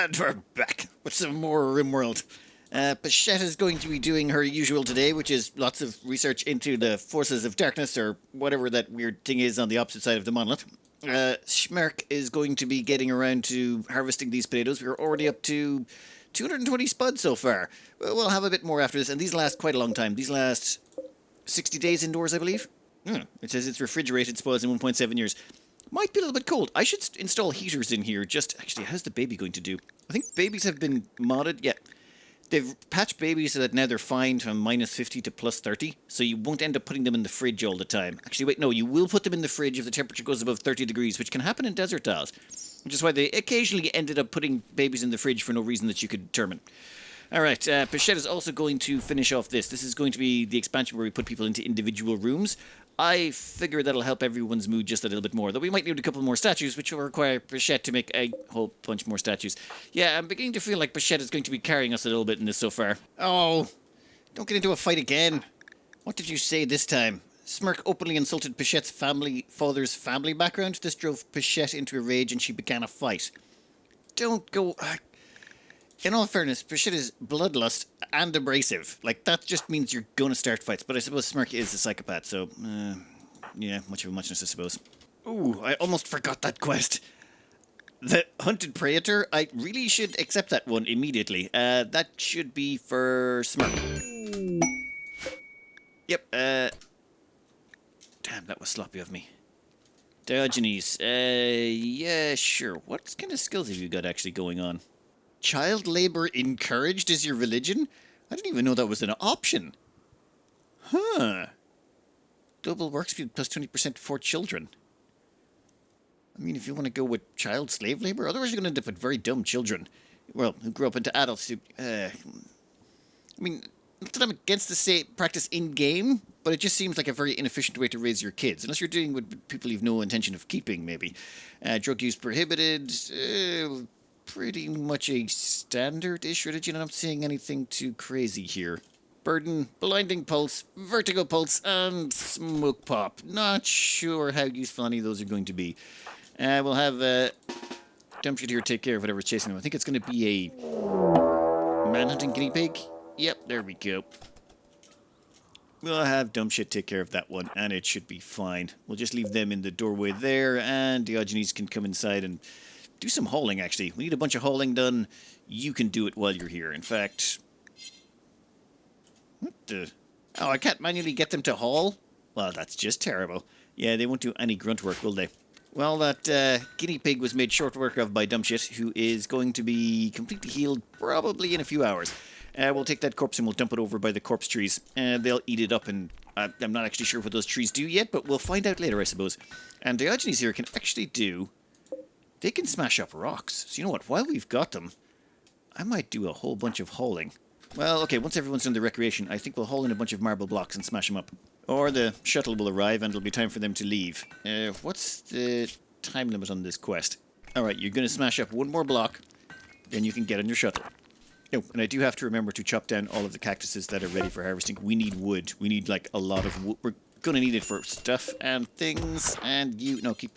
And we're back with some more Rimworld. Bichette is going to be doing her usual today, which is lots of research into the forces of darkness, or whatever that weird thing is on the opposite side of the monolith. Schmerk is going to be getting around to harvesting these potatoes. We're already up to 220 spuds so far. We'll have a bit more after this, and these last quite a long time. These last 60 days indoors, I believe. It says it's refrigerated spuds in 1.7 years. Might be a little bit cold. I should install heaters in here. Actually, how's the baby going to do? I think babies have been modded. Yeah. They've patched babies so that now they're fine from minus 50 to plus 30. So you won't end up putting them in the fridge all the time. Actually, wait, no, you will put them in the fridge if the temperature goes above 30 degrees, which can happen in desert tiles. Which is why they occasionally ended up putting babies in the fridge for no reason that you could determine. Alright, Bichette is also going to finish off this. This is going to be the expansion where we put people into individual rooms. I figure that'll help everyone's mood just a little bit more. Though we might need a couple more statues, which will require Bichette to make a whole bunch more statues. Yeah, I'm beginning to feel like Bichette is going to be carrying us a little bit in this so far. Oh, don't get into a fight again. What did you say this time? Smirk openly insulted Bichette's father's family background. This drove Bichette into a rage and she began a fight. Don't go... In all fairness, Bichette is bloodlust and abrasive. Like, that just means you're going to start fights. But I suppose Smirk is a psychopath, so... yeah, much of a muchness, I suppose. Ooh, I almost forgot that quest. The Hunted Praetor, I really should accept that one immediately. That should be for Smirk. Yep, Damn, that was sloppy of me. Diogenes, yeah, sure. What kind of skills have you got actually going on? Child labor encouraged is your religion? I didn't even know that was an option. Huh. Double work speed plus 20% for children. I mean, if you want to go with child slave labor, otherwise you're going to end up with very dumb children. Well, who grow up into adults who... I mean, not that I'm against the practice in-game, but it just seems like a very inefficient way to raise your kids. Unless you're dealing with people you've no intention of keeping, maybe. Drug use prohibited... pretty much a standard-ish religion. I'm not seeing anything too crazy here. Burden, blinding pulse, vertigo pulse, and smoke pop. Not sure how useful any of those are going to be. We'll have Dumpshit here take care of whatever's chasing them. I think it's going to be a manhunting guinea pig. Yep, there we go. We'll have Dumpshit take care of that one, and it should be fine. We'll just leave them in the doorway there, and Diogenes can come inside and do some hauling, actually. We need a bunch of hauling done. You can do it while you're here. In fact... What the... Oh, I can't manually get them to haul? Well, that's just terrible. Yeah, they won't do any grunt work, will they? Well, that guinea pig was made short work of by Dumpshit, who is going to be completely healed probably in a few hours. We'll take that corpse and we'll dump it over by the corpse trees. They'll eat it up, and I'm not actually sure what those trees do yet, but we'll find out later, I suppose. And Diogenes here can actually do... They can smash up rocks. So you know what? While we've got them, I might do a whole bunch of hauling. Well, okay, once everyone's done the recreation, I think we'll haul in a bunch of marble blocks and smash them up. Or the shuttle will arrive and it'll be time for them to leave. What's the time limit on this quest? Alright, you're going to smash up one more block, then you can get on your shuttle. Oh, and I do have to remember to chop down all of the cactuses that are ready for harvesting. We need wood. We need, like, a lot of wood. We're going to need it for stuff and things, and keep...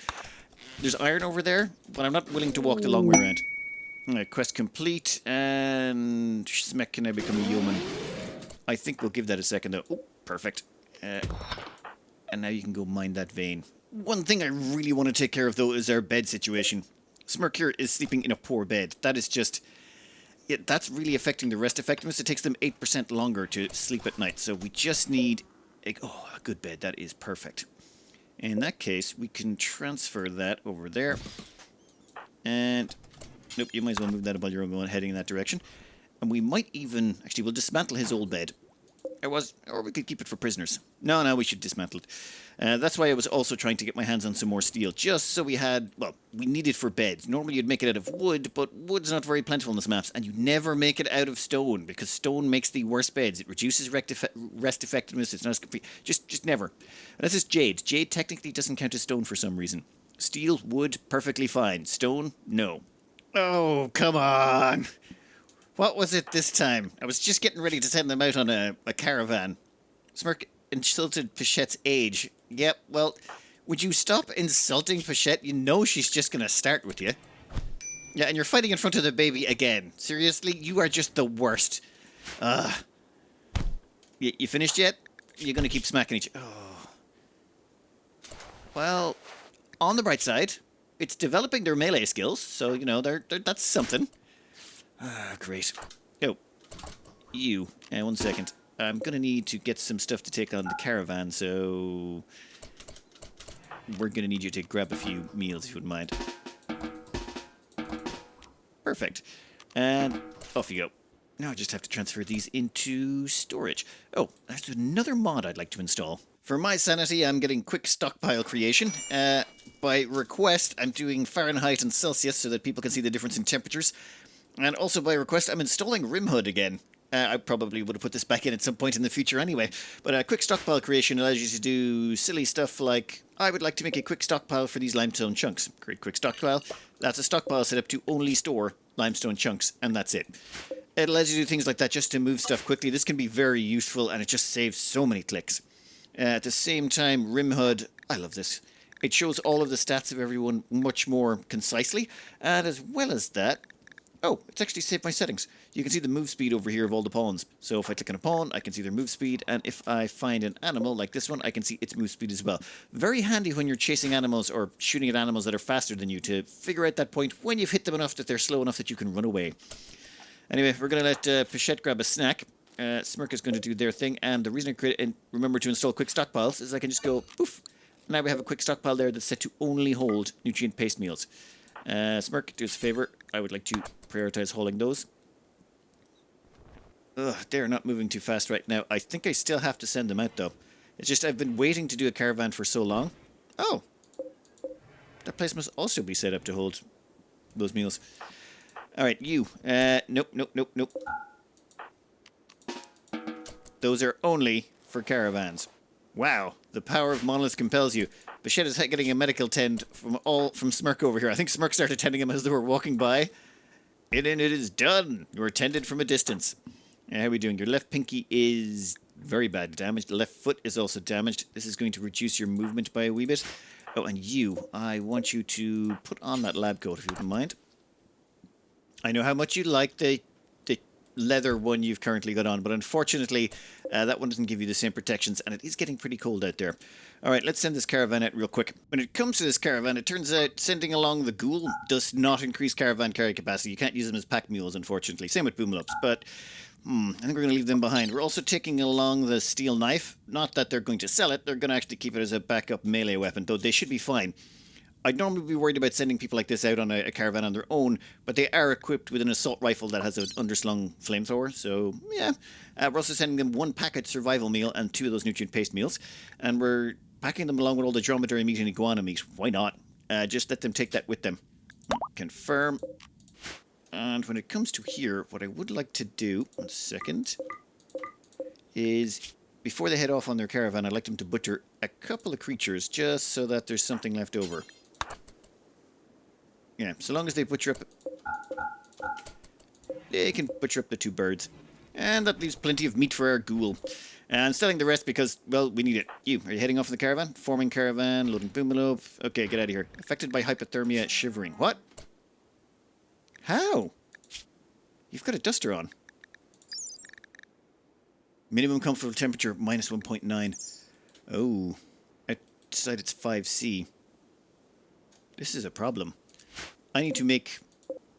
There's iron over there, but I'm not willing to walk the long way around. Alright, quest complete, and... Smek, can I become a yeoman? I think we'll give that a second, though. Oh, perfect. And now you can go mine that vein. One thing I really want to take care of, though, is our bed situation. Smirk here is sleeping in a poor bed. That is just... Yeah, that's really affecting the rest effectiveness. It takes them 8% longer to sleep at night, so we just need... a good bed. That is perfect. In that case, we can transfer that over there. And... Nope, you might as well move that while you're heading in that direction. And we might even... Actually, we'll dismantle his old bed. Or we could keep it for prisoners. No, we should dismantle it. That's why I was also trying to get my hands on some more steel. Just so we had... Well, we need it for beds. Normally you'd make it out of wood, but wood's not very plentiful in this maps. And you never make it out of stone, because stone makes the worst beds. It reduces rest effectiveness. It's not as complete. Just never. That's just jade. Jade technically doesn't count as stone for some reason. Steel, wood, perfectly fine. Stone, no. Oh, come on. What was it this time? I was just getting ready to send them out on a caravan. Smirk insulted Pichette's age. Yep, well, would you stop insulting Pichette? You know she's just going to start with you. Yeah, and you're fighting in front of the baby again. Seriously? You are just the worst. You finished yet? You're going to keep smacking each... Oh. Well, on the bright side, it's developing their melee skills, so, you know, that's something. Great. Oh, you. One second. I'm going to need to get some stuff to take on the caravan, so... We're going to need you to grab a few meals, if you wouldn't mind. Perfect. And off you go. Now I just have to transfer these into storage. Oh, there's another mod I'd like to install. For my sanity, I'm getting quick stockpile creation. By request, I'm doing Fahrenheit and Celsius so that people can see the difference in temperatures. And also by request, I'm installing Rimworld again. I probably would have put this back in at some point in the future anyway. But quick stockpile creation allows you to do silly stuff like, I would like to make a quick stockpile for these limestone chunks. Create quick stockpile. That's a stockpile set up to only store limestone chunks, and that's it. It allows you to do things like that just to move stuff quickly. This can be very useful, and it just saves so many clicks. At the same time, Rimworld, I love this. It shows all of the stats of everyone much more concisely, and as well as that, oh, it's actually saved my settings. You can see the move speed over here of all the pawns. So if I click on a pawn, I can see their move speed, and if I find an animal like this one, I can see its move speed as well. Very handy when you're chasing animals or shooting at animals that are faster than you to figure out that point when you've hit them enough that they're slow enough that you can run away. Anyway, we're going to let Pichette grab a snack. Smirk is going to do their thing, and the reason I create and remember to install quick stockpiles is I can just go poof. Now we have a quick stockpile there that's set to only hold nutrient paste meals. Smirk, do us a favor. I would like to prioritize hauling those. Ugh, they're not moving too fast right now. I think I still have to send them out, though. It's just I've been waiting to do a caravan for so long. Oh. That place must also be set up to hold those meals. Alright, you. Nope. Those are only for caravans. Wow, the power of monolith compels you. Bichette is getting a medical tend from Smirk over here. I think Smirk started tending him as they were walking by. And it is done. You are tended from a distance. How are we doing? Your left pinky is very bad damaged. The left foot is also damaged. This is going to reduce your movement by a wee bit. Oh, and you, I want you to put on that lab coat if you wouldn't mind. I know how much you like the leather one you've currently got on, but unfortunately that one doesn't give you the same protections, and it is getting pretty cold out there. Alright, let's send this caravan out real quick. When it comes to this caravan, it turns out sending along the ghoul does not increase caravan carry capacity. You can't use them as pack mules, unfortunately. Same with boomlops, but I think we're going to leave them behind. We're also taking along the steel knife. Not that they're going to sell it, they're going to actually keep it as a backup melee weapon, though they should be fine. I'd normally be worried about sending people like this out on a caravan on their own, but they are equipped with an assault rifle that has an underslung flamethrower, so yeah. We're also sending them 1 packet survival meal and 2 of those nutrient paste meals, and we're packing them along with all the dromedary meat and iguana meat. Why not? Just let them take that with them. Confirm. And when it comes to here, what I would like to do, 1 second, is before they head off on their caravan, I'd like them to butcher a couple of creatures just so that there's something left over. Yeah, so long as they butcher up... They can butcher up the 2 birds. And that leaves plenty of meat for our ghoul. And selling the rest because, well, we need it. You, are you heading off in the caravan? Forming caravan, loading boomalop. Okay, get out of here. Affected by hypothermia, shivering. What? How? You've got a duster on. Minimum comfortable temperature, minus 1.9. Oh. Outside it's 5C. This is a problem. I need to make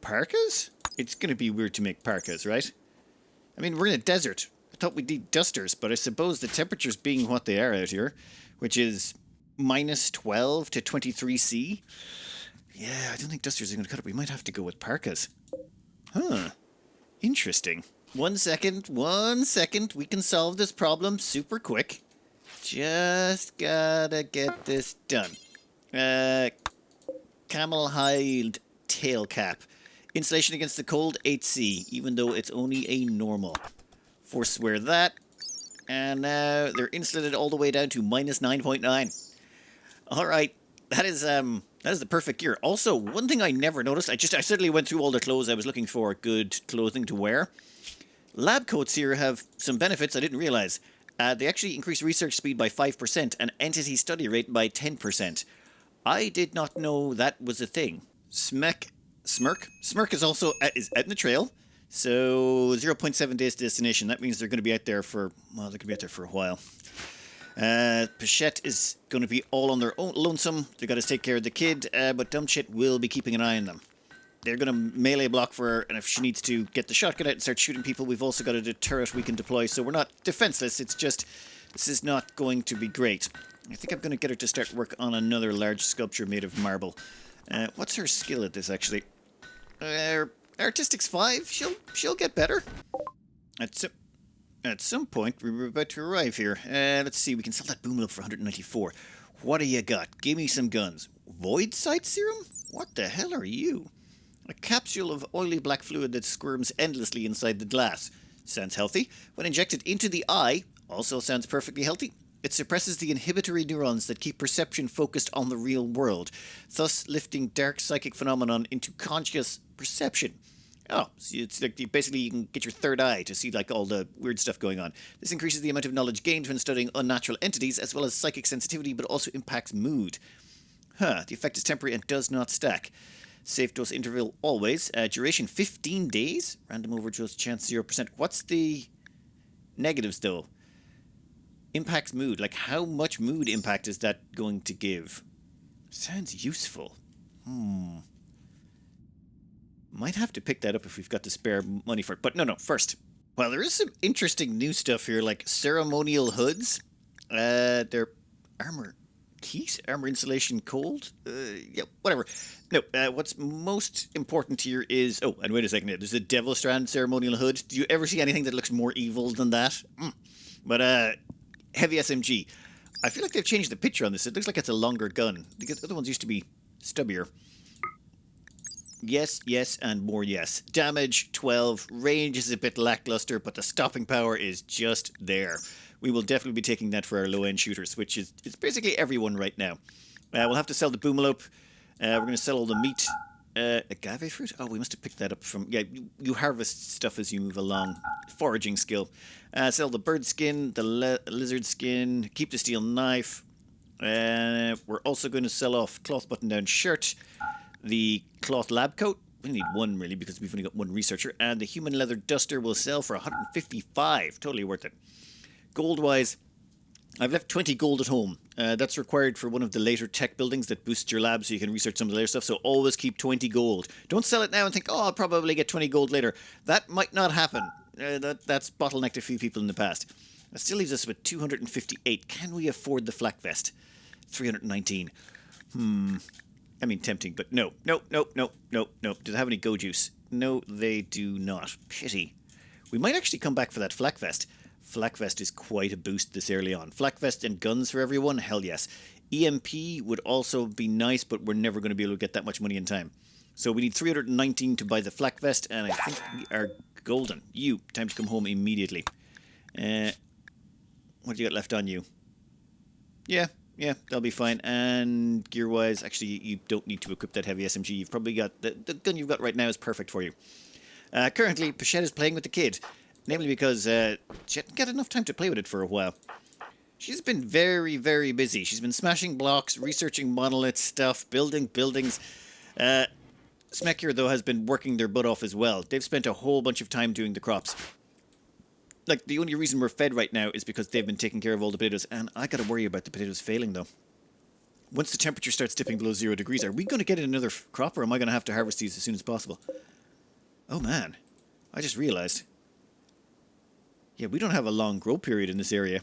parkas? It's going to be weird to make parkas, right? I mean, we're in a desert. I thought we'd need dusters, but I suppose the temperatures being what they are out here, which is minus 12 to 23C. Yeah, I don't think dusters are going to cut it. We might have to go with parkas. Huh. Interesting. 1 second. We can solve this problem super quick. Just gotta get this done. Camel hide tail cap. Insulation against the cold, 8C, even though it's only a normal. Forswear that. And now they're insulated all the way down to minus 9.9. Alright, that is the perfect gear. Also, one thing I never noticed, I suddenly went through all the clothes I was looking for, good clothing to wear. Lab coats here have some benefits I didn't realize. They actually increase research speed by 5% and entity study rate by 10%. I did not know that was a thing. Smirk. Smirk is also is out in the trail. So 0.7 days to destination. That means they're going to be out there for, well, they're going to be out there for a while. Pichette is going to be all on their own lonesome. They got to take care of the kid, but Dumbshit will be keeping an eye on them. They're going to melee block for her, and if she needs to get the shotgun out and start shooting people, we've also got a turret we can deploy, so we're not defenseless. It's just, this is not going to be great. I think I'm going to get her to start work on another large sculpture made of marble. What's her skill at this, actually? Artistics 5? She'll get better. At some point, we're about to arrive here. Let's see, we can sell that boom up for 194. What do you got? Give me some guns. Void sight serum? What the hell are you? A capsule of oily black fluid that squirms endlessly inside the glass. Sounds healthy. When injected into the eye, also sounds perfectly healthy. It suppresses the inhibitory neurons that keep perception focused on the real world, thus lifting dark psychic phenomenon into conscious perception. Oh, so it's like basically you can get your third eye to see like all the weird stuff going on. This increases the amount of knowledge gained when studying unnatural entities, as well as psychic sensitivity, but also impacts mood. The effect is temporary and does not stack. Safe dose interval always. Duration 15 days. Random overdose chance 0%. What's the negatives though? Impacts mood. Like how much mood impact is that going to give? Sounds useful. Might have to pick that up if we've got to spare money for it. But no, first. Well, there is some interesting new stuff here, like ceremonial hoods. They're armor heat, armor insulation cold. Yeah, whatever. No, what's most important here is... Oh, and wait a second. There's a Devil Strand ceremonial hood. Do you ever see anything that looks more evil than that? But heavy SMG. I feel like they've changed the picture on this. It looks like it's a longer gun. The other ones used to be stubbier. Yes, yes, and more yes. Damage, 12. Range is a bit lackluster, but the stopping power is just there. We will definitely be taking that for our low-end shooters, which is it's basically everyone right now. We'll have to sell the boomalope. We're going to sell all the meat. Agave fruit? Oh, we must have picked that up from... Yeah, you harvest stuff as you move along. Foraging skill. Sell the bird skin, the lizard skin, keep the steel knife. We're also going to sell off cloth button-down shirt, the cloth lab coat. We need one, really, because we've only got one researcher. And the human leather duster will sell for 155. Totally worth it. Gold-wise, I've left 20 gold at home. That's required for one of the later tech buildings that boosts your lab so you can research some of the later stuff. So always keep 20 gold. Don't sell it now and think, oh, I'll probably get 20 gold later. That might not happen. That's bottlenecked a few people in the past. That still leaves us with 258. Can we afford the flak vest? 319. I mean, tempting, but no. Do they have any go juice? No, they do not. Pity. We might actually come back for that flak vest. Flak vest is quite a boost this early on. Flak vest and guns for everyone? Hell yes. EMP would also be nice, but we're never going to be able to get that much money in time. So we need 319 to buy the flak vest, and I think we are golden. You, time to come home immediately. What do you got left on you? Yeah, that'll be fine. And gear-wise, actually, you don't need to equip that heavy SMG. You've probably got... The gun you've got right now is perfect for you. Currently, Pichette is playing with the kid. Namely because she hadn't got enough time to play with it for a while. She's been very, very busy. She's been smashing blocks, researching monolith stuff, building buildings. Smekir, though, has been working their butt off as well. They've spent a whole bunch of time doing the crops. Like, the only reason we're fed right now is because they've been taking care of all the potatoes, and I gotta worry about the potatoes failing, though. Once the temperature starts dipping below 0 degrees, are we going to get another crop, or am I going to have to harvest these as soon as possible? Oh, man. I just realized... Yeah, we don't have a long grow period in this area.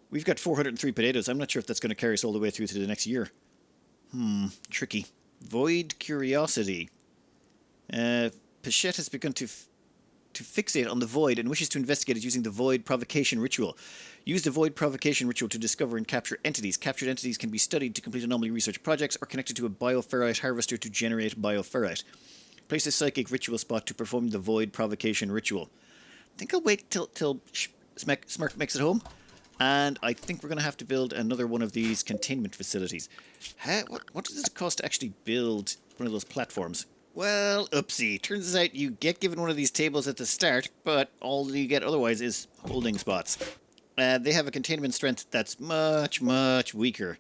We've got 403 potatoes. I'm not sure if that's going to carry us all the way through to the next year. Tricky. Void curiosity. Pichette has begun to fixate on the void and wishes to investigate it using the void provocation ritual. Use the void provocation ritual to discover and capture entities. Captured entities can be studied to complete anomaly research projects or connected to a bioferrite harvester to generate bioferrite. Place a psychic ritual spot to perform the void provocation ritual. I think I'll wait till Smirk makes it home. And I think we're going to have to build another one of these containment facilities. What does it cost to actually build one of those platforms? Well, oopsie. Turns out you get given one of these tables at the start, but all you get otherwise is holding spots. They have a containment strength that's much, much weaker.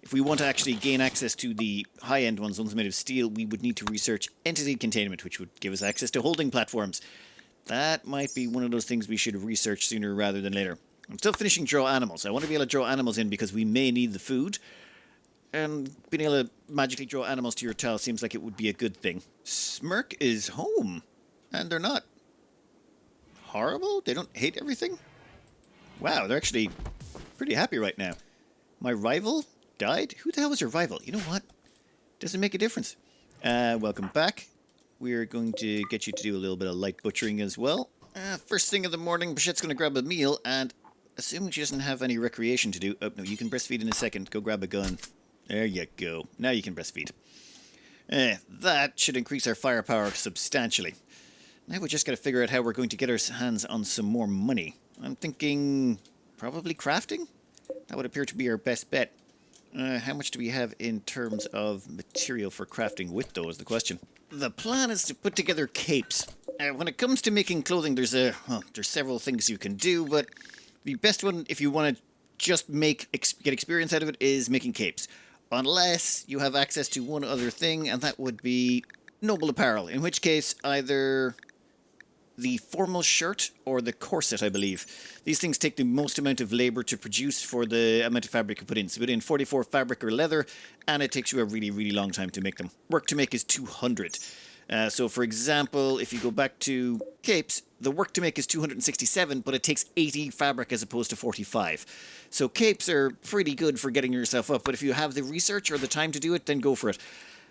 If we want to actually gain access to the high-end ones made of steel, we would need to research entity containment, which would give us access to holding platforms. That might be one of those things we should research sooner rather than later. I'm still finishing draw animals. I want to be able to draw animals in because we may need the food. And being able to magically draw animals to your tile seems like it would be a good thing. Smirk is home. And they're not horrible? They don't hate everything? Wow, they're actually pretty happy right now. My rival died? Who the hell was your rival? You know what? Doesn't make a difference. Welcome back. We're going to get you to do a little bit of light butchering as well. First thing of the morning, Bichette's going to grab a meal, and assuming she doesn't have any recreation to do... Oh, no, you can breastfeed in a second. Go grab a gun. There you go. Now you can breastfeed. That should increase our firepower substantially. Now we just got to figure out how we're going to get our hands on some more money. I'm thinking probably crafting? That would appear to be our best bet. How much do we have in terms of material for crafting with, though, is the question. The plan is to put together capes. When it comes to making clothing, there's several things you can do, but the best one, if you want to just get experience out of it, is making capes. Unless you have access to one other thing, and that would be noble apparel, in which case either the formal shirt or the corset, I believe. These things take the most amount of labor to produce for the amount of fabric you put in. So put in 44 fabric or leather, and it takes you a really, really long time to make them. Work to make is 200. So for example, if you go back to capes, the work to make is 267, but it takes 80 fabric as opposed to 45. So capes are pretty good for getting yourself up, but if you have the research or the time to do it, then go for it.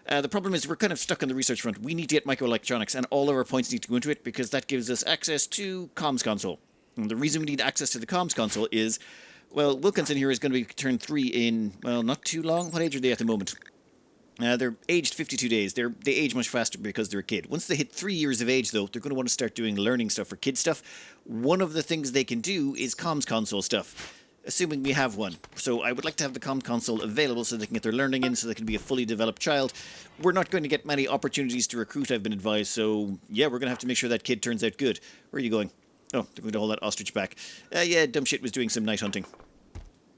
The problem is we're kind of stuck on the research front. We need to get microelectronics, and all of our points need to go into it because that gives us access to comms console. And the reason we need access to the comms console is, well, Wilkinson here is going to be turned 3 in, well, not too long. What age are they at the moment? They're aged 52 days. They age much faster because they're a kid. Once they hit 3 years of age, though, they're going to want to start doing learning stuff for kid stuff. One of the things they can do is comms console stuff, assuming we have one. So I would like to have the comm console available so they can get their learning in, so they can be a fully developed child. We're not going to get many opportunities to recruit, I've been advised, so yeah, we're going to have to make sure that kid turns out good. Where are you going? Oh, they're going to hold that ostrich back. Yeah, dumb shit was doing some night hunting.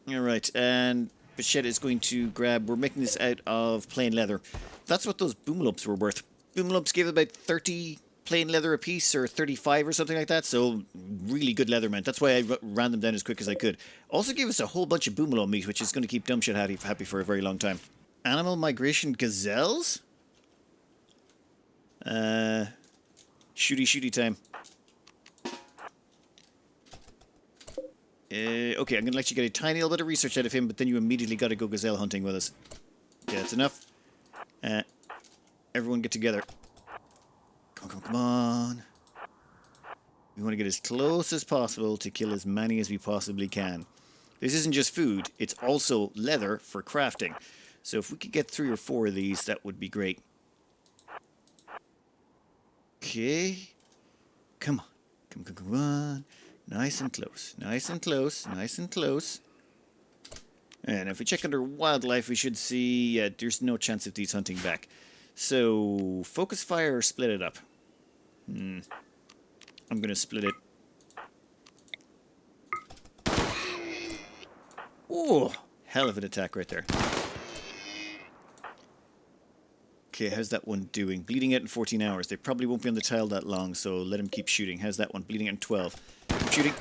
Alright, and Bichette is going to grab... We're making this out of plain leather. That's what those boom lumps were worth. Boom lumps gave about 30... plain leather a piece, or 35 or something like that, so really good leather meant. That's why I ran them down as quick as I could. Also gave us a whole bunch of boomalo meat, which is going to keep Dumbshit happy for a very long time. Animal migration gazelles? Shooty time. Okay, I'm going to let you get a tiny little bit of research out of him, but then you immediately got to go gazelle hunting with us. Yeah, that's enough. Everyone get together. Come on. We want to get as close as possible to kill as many as we possibly can. This isn't just food, it's also leather for crafting. So if we could get 3 or 4 of these, that would be great. Okay. Come on. Come on. Nice and close. Nice and close. Nice and close. And if we check under wildlife, we should see... there's no chance of these hunting back. So, focus fire or split it up? I'm going to split it. Oh, hell of an attack right there. Okay, how's that one doing? Bleeding out in 14 hours. They probably won't be on the tile that long, so let him keep shooting. How's that one? Bleeding out in 12. Keep shooting.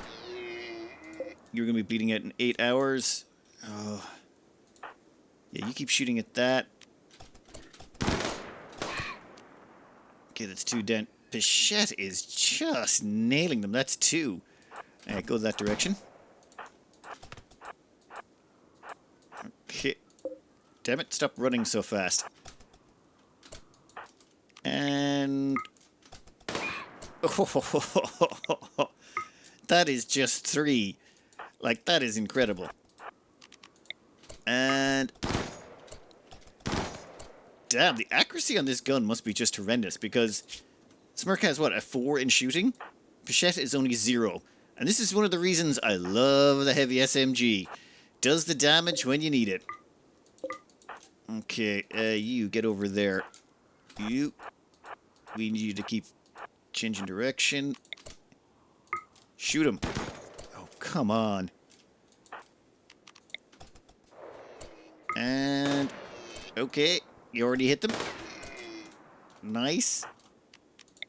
You're going to be bleeding out in 8 hours. Oh. Yeah, you keep shooting at that. Okay, that's 2 dent. Bichette is just nailing them. That's 2. Alright, go that direction. Okay. Damn it, stop running so fast. And... Oh, that is just 3. Like, that is incredible. And... Damn, the accuracy on this gun must be just horrendous, because Smirk has, what, a 4 in shooting? Bichette is only 0. And this is one of the reasons I love the heavy SMG. Does the damage when you need it. Okay, you get over there. You. We need you to keep changing direction. Shoot him. Oh, come on. And... Okay, you already hit them. Nice.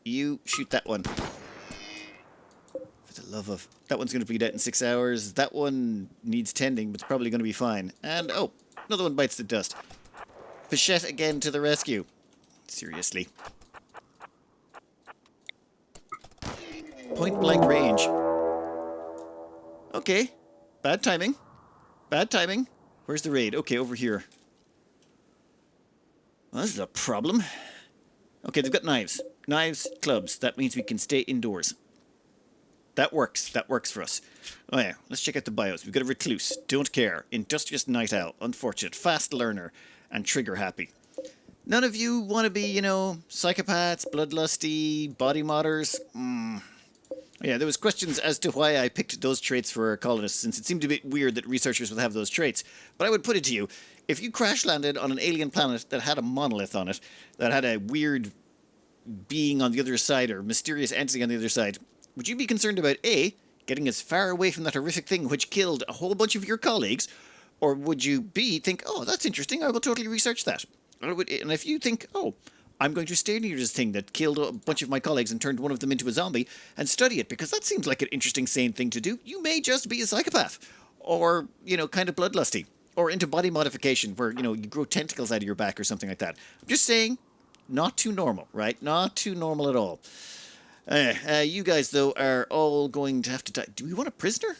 You shoot that one. For the love of... That one's going to bleed out in 6 hours. That one needs tending, but it's probably going to be fine. And, oh, another one bites the dust. Bichette again to the rescue. Seriously. Point blank range. Okay. Bad timing. Bad timing. Where's the raid? Okay, over here. Well, this is a problem. Okay, they've got knives. Knives, clubs. That means we can stay indoors. That works. That works for us. Oh yeah, let's check out the bios. We've got a recluse. Don't care. Industrious night owl. Unfortunate. Fast learner. And trigger happy. None of you want to be, you know, psychopaths, bloodlusty, body modders? Yeah, there was questions as to why I picked those traits for colonists, since it seemed a bit weird that researchers would have those traits. But I would put it to you, if you crash landed on an alien planet that had a monolith on it, that had a weird being on the other side, or mysterious entity on the other side, would you be concerned about A, getting as far away from that horrific thing which killed a whole bunch of your colleagues, or would you B, think, oh, that's interesting, I will totally research that? And if you think, oh, I'm going to stay near this thing that killed a bunch of my colleagues and turned one of them into a zombie and study it, because that seems like an interesting, sane thing to do, you may just be a psychopath. Or, you know, kind of bloodlusty. Or into body modification, where, you know, you grow tentacles out of your back or something like that. I'm just saying, not too normal, right? Not too normal at all. You guys, though, are all going to have to die. Do we want a prisoner?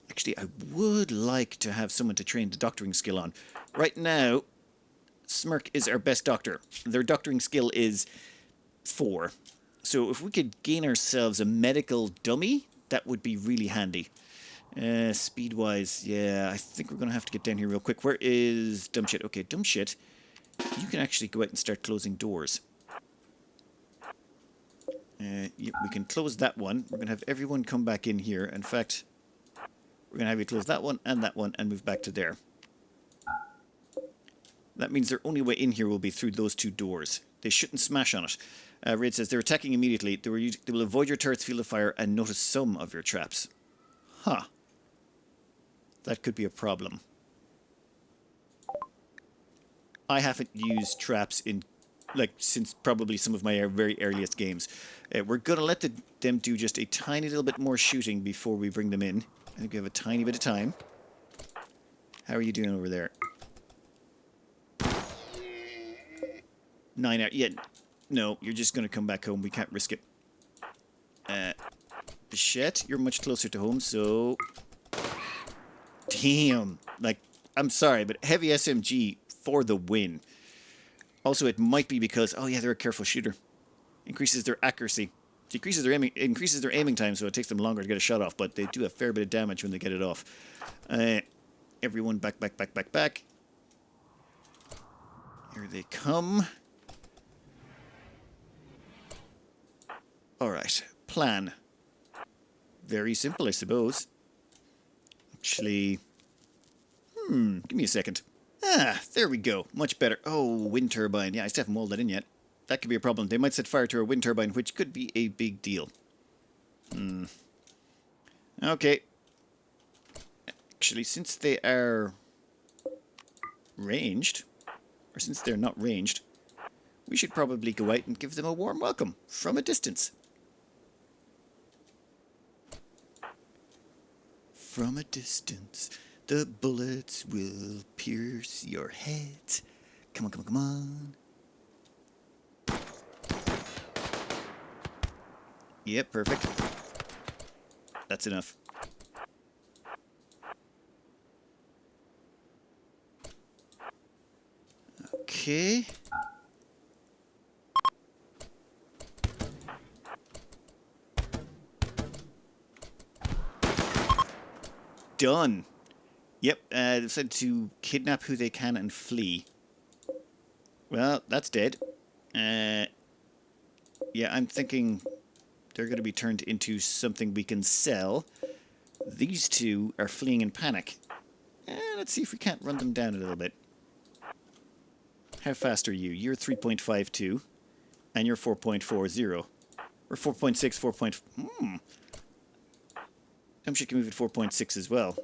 Actually, I would like to have someone to train the doctoring skill on. Right now, Smirk is our best doctor. Their doctoring skill is 4. So if we could gain ourselves a medical dummy, that would be really handy. Speed-wise, yeah, I think we're going to have to get down here real quick. Where is Dumb Shit? Okay, Dumb Shit, you can actually go out and start closing doors. Yep, we can close that one. We're going to have everyone come back in here. In fact, we're going to have you close that one and move back to there. That means their only way in here will be through those 2 doors. They shouldn't smash on it. Raid says, they're attacking immediately. They will avoid your turret's field of fire and notice some of your traps. Huh. That could be a problem. I haven't used traps in, like, since probably some of my very earliest games. We're going to let them do just a tiny little bit more shooting before we bring them in. I think we have a tiny bit of time. How are you doing over there? 9 hours. Yeah, no, you're just going to come back home. We can't risk it. Bichette, you're much closer to home, so... Damn. Like, I'm sorry, but heavy SMG for the win. Also, it might be because... Oh, yeah, they're a careful shooter. Increases their accuracy. Increases their aiming time, so it takes them longer to get a shot off, but they do a fair bit of damage when they get it off. Everyone back. Here they come. Alright, plan. Very simple, I suppose. Actually... give me a second. There we go. Much better. Oh, wind turbine. Yeah, I still haven't walled that in yet. That could be a problem. They might set fire to a wind turbine, which could be a big deal. Okay. Actually, since they are ranged, or since they're not ranged, we should probably go out and give them a warm welcome from a distance. From a distance, the bullets will pierce your head. Come on. Yep, perfect. That's enough. Okay. Done. Yep, they've said to kidnap who they can and flee. Well, that's dead. Yeah, I'm thinking they're going to be turned into something we can sell. These 2 are fleeing in panic. Let's see if we can't run them down a little bit. How fast are you? You're 3.52, and you're 4.40. Or 4.6, 4. Dumb Shit can move at 4.6 as well.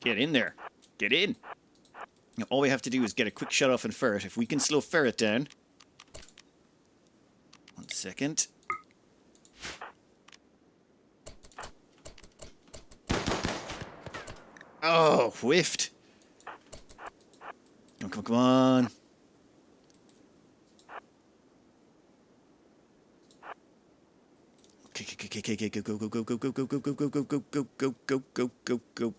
Get in there. Get in. Now, all we have to do is get a quick shut off and ferret. If we can slow ferret down. 1 second. Oh, whiffed. Oh, come on. Okay, go, go, go, go, go, go, go, go, go, go, go, go, go, go, go, go, go.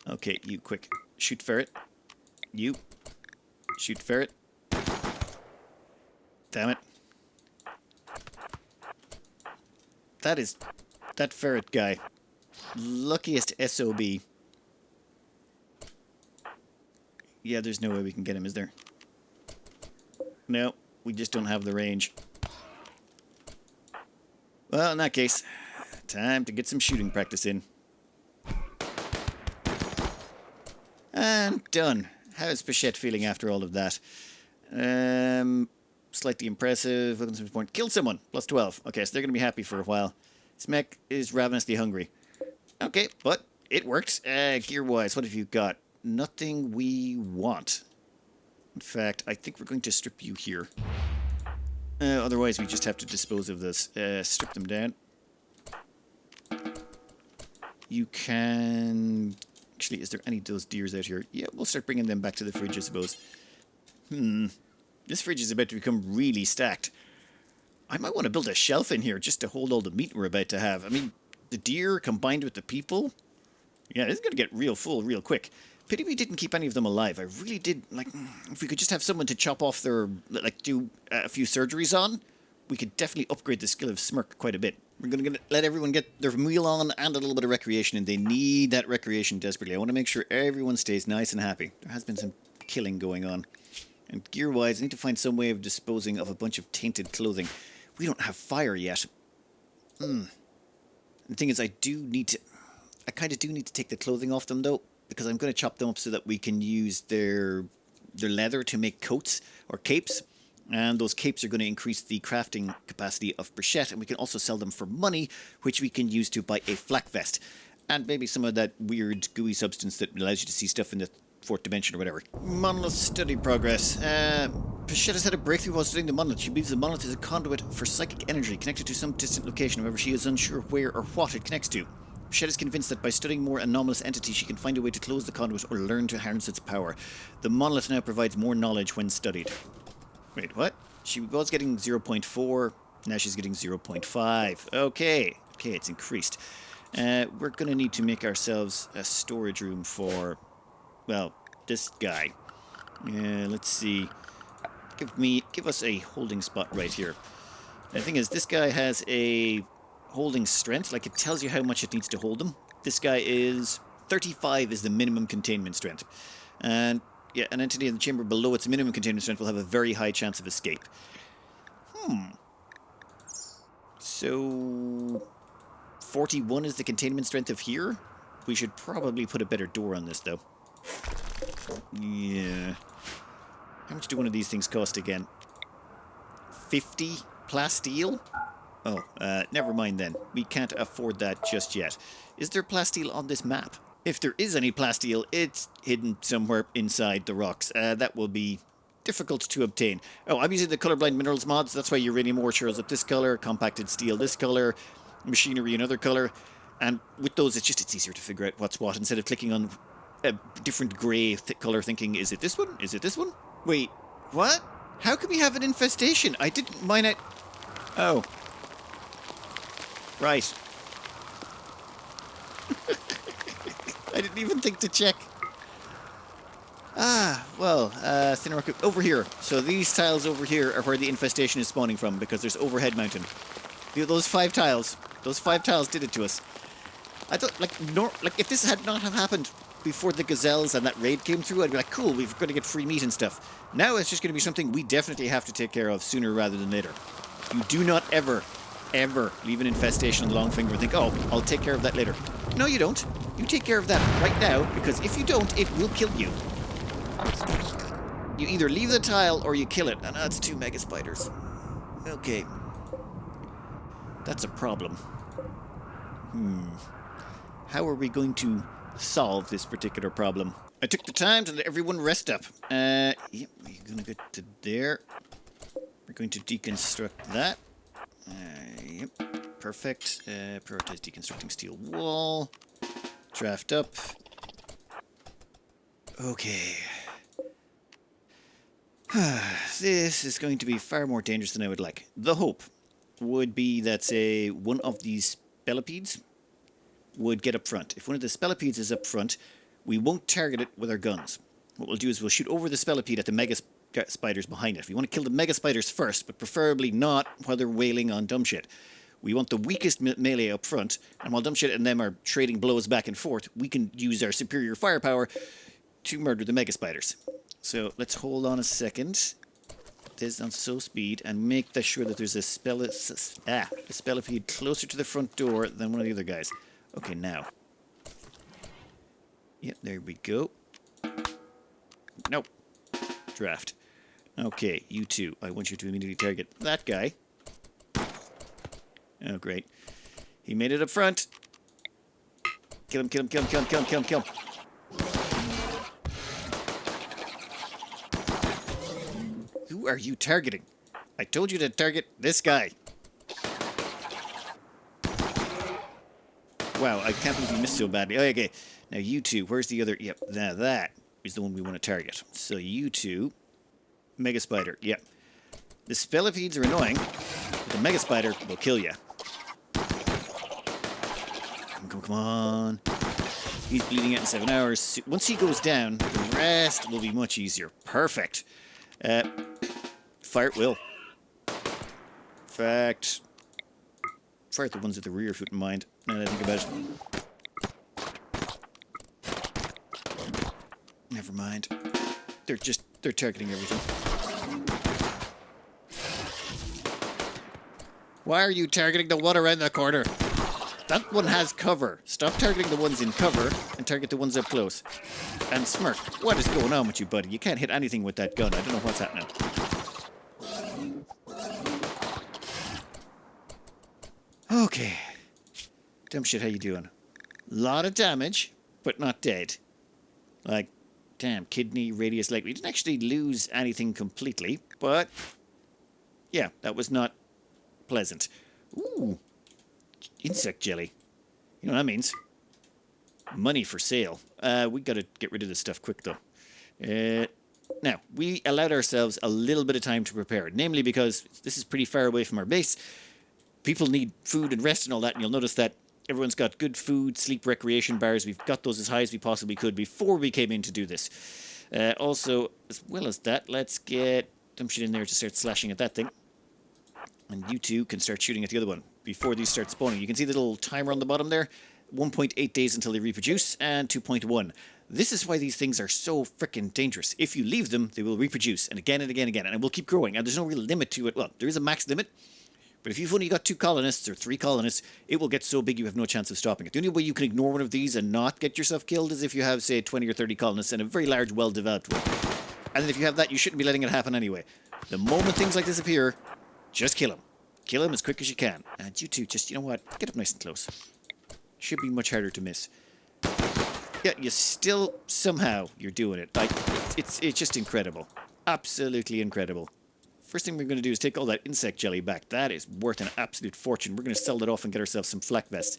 Okay, you quick. Shoot ferret. You. Shoot ferret. Damn it. That ferret guy. Luckiest SOB. Yeah, there's no way we can get him, is there? No, we just don't have the range. Well, in that case, time to get some shooting practice in. And done. How's Bichette feeling after all of that? Slightly impressive. Welcome to the point. Killed someone. Plus 12. Okay, so they're going to be happy for a while. This mech is ravenously hungry. Okay, but it worked. Gear-wise, what have you got? Nothing we want. In fact, I think we're going to strip you here. Otherwise, we just have to dispose of this. Strip them down. You can... Actually, is there any of those deers out here? Yeah, we'll start bringing them back to the fridge, I suppose. This fridge is about to become really stacked. I might want to build a shelf in here just to hold all the meat we're about to have. I mean, the deer combined with the people... Yeah, this is going to get real full real quick. Pity we didn't keep any of them alive. I really did, like, if we could just have someone to chop off their, like, do a few surgeries on, we could definitely upgrade the skill of Smirk quite a bit. We're going to let everyone get their meal on and a little bit of recreation, and they need that recreation desperately. I want to make sure everyone stays nice and happy. There has been some killing going on. And gear-wise, I need to find some way of disposing of a bunch of tainted clothing. We don't have fire yet. The thing is, I kind of do need to take the clothing off them, though, because I'm going to chop them up so that we can use their leather to make coats or capes. And those capes are going to increase the crafting capacity of Bichette, and we can also sell them for money, which we can use to buy a flak vest. And maybe some of that weird gooey substance that allows you to see stuff in the fourth dimension or whatever. Monolith study progress. Bichette has had a breakthrough while studying the monolith. She believes the monolith is a conduit for psychic energy connected to some distant location. However, she is unsure where or what it connects to. Bichette is convinced that by studying more anomalous entities, she can find a way to close the conduit or learn to harness its power. The monolith now provides more knowledge when studied. Wait, what? She was getting 0.4, now she's getting 0.5. Okay, it's increased. We're going to need to make ourselves a storage room for, well, this guy. Let's see. Give us a holding spot right here. The thing is, this guy has a holding strength, like it tells you how much it needs to hold them. This guy is 35 is the minimum containment strength. And yeah, an entity in the chamber below its minimum containment strength will have a very high chance of escape. So 41 is the containment strength of here. We should probably put a better door on this, though. Yeah. How much do one of these things cost again? 50 plasteel? Oh, never mind then. We can't afford that just yet. Is there plasteel on this map? If there is any plasteel, it's hidden somewhere inside the rocks. That will be difficult to obtain. Oh, I'm using the Colorblind Minerals mods. That's why uranium ore shows up this color, compacted steel this color, machinery another color. And with those, it's easier to figure out what's what instead of clicking on a different grey color thinking, is it this one? Is it this one? Wait, what? How can we have an infestation? I didn't mine it. Oh. Right. I didn't even think to check. Well, thinner rock over here. So these tiles over here are where the infestation is spawning from because there's overhead mountain. Those 5 tiles did it to us. I thought, like if this had not have happened before the gazelles and that raid came through, I'd be like, cool, we're going to get free meat and stuff. Now it's just going to be something we definitely have to take care of sooner rather than later. You do not ever leave an infestation on the long finger and think, oh, I'll take care of that later. No, you don't. You take care of that right now, because if you don't, it will kill you. You either leave the tile or you kill it. And that's 2 mega spiders. Okay. That's a problem. How are we going to solve this particular problem. I took the time to let everyone rest up. Yep, we're going to get to there. We're going to deconstruct that. Yep, perfect. Prioritize deconstructing steel wall. Draft up. Okay. This is going to be far more dangerous than I would like. The hope would be that, say, one of these spellipedes would get up front. If one of the spellipedes is up front, we won't target it with our guns. What we'll do is we'll shoot over the spellipede at the mega spiders behind it. We want to kill the mega spiders first, but preferably not while they're wailing on dumb shit. We want the weakest melee up front, and while dumb shit and them are trading blows back and forth, we can use our superior firepower to murder the mega spiders. So let's hold on a second. This on slow speed and make sure that there's a spellipede closer to the front door than one of the other guys. Okay, now. Yep, there we go. Nope. Draft. Okay, you two. I want you to immediately target that guy. Oh, great. He made it up front. Kill him, kill him, kill him, kill him, kill him, kill him, kill him. Who are you targeting? I told you to target this guy. Wow, I can't believe you missed so badly. Oh, okay, now you two, where's the other? Yep, now that is the one we want to target. So you two, Mega Spider, yep. The spellipedes are annoying, but the Mega Spider will kill you. Come on. He's bleeding out in 7 hours. Once he goes down, the rest will be much easier. Perfect. Fire at will. In fact, fire at the ones at the rear, if you wouldn't mind. Now that I think about it. Never mind. They're targeting everything. Why are you targeting the one around the corner? That one has cover. Stop targeting the ones in cover and target the ones up close. And Smirk, what is going on with you, buddy? You can't hit anything with that gun. I don't know what's happening. Okay. Dumb shit, how you doing? Lot of damage, but not dead. Like, damn, kidney, radius, leg. We didn't actually lose anything completely, but yeah, that was not pleasant. Ooh. Insect jelly. You know what that means? Money for sale. We gotta get rid of this stuff quick, though. Now, we allowed ourselves a little bit of time to prepare, namely because this is pretty far away from our base. People need food and rest and all that, and you'll notice that everyone's got good food, sleep, recreation bars. We've got those as high as we possibly could before we came in to do this. Also, as well as that, let's get dumb shit in there to start slashing at that thing. And you two can start shooting at the other one before these start spawning. You can see the little timer on the bottom there. 1.8 days until they reproduce, and 2.1. This is why these things are so freaking dangerous. If you leave them, they will reproduce, and again and again and again, and it will keep growing. And there's no real limit to it. Well, there is a max limit, but if you've only got 2 colonists or 3 colonists, it will get so big you have no chance of stopping it. The only way you can ignore one of these and not get yourself killed is if you have, say, 20 or 30 colonists and a very large, well-developed one. And then if you have that, you shouldn't be letting it happen anyway. The moment things like this appear, just kill them. Kill them as quick as you can. And you two, just, you know what, get up nice and close. Should be much harder to miss. Yeah, you still, somehow, you're doing it. Like, it's just incredible. Absolutely incredible. First thing we're going to do is take all that insect jelly back. That is worth an absolute fortune. We're going to sell that off and get ourselves some flak vests.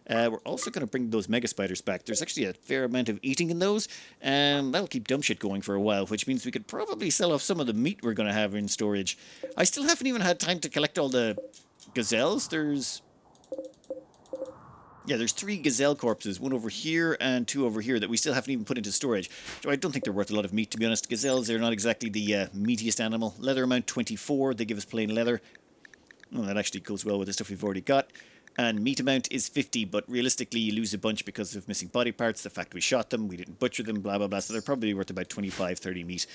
We're also going to bring those mega spiders back. There's actually a fair amount of eating in those, and that'll keep dumb shit going for a while, which means we could probably sell off some of the meat we're going to have in storage. I still haven't even had time to collect all the gazelles. There's 3 gazelle corpses, 1 over here and 2 over here that we still haven't even put into storage. So I don't think they're worth a lot of meat, to be honest. Gazelles are not exactly the meatiest animal. Leather amount 24, they give us plain leather. Oh, that actually goes well with the stuff we've already got. And meat amount is 50, but realistically you lose a bunch because of missing body parts, the fact we shot them, we didn't butcher them, blah, blah, blah. So they're probably worth about 25, 30 meat.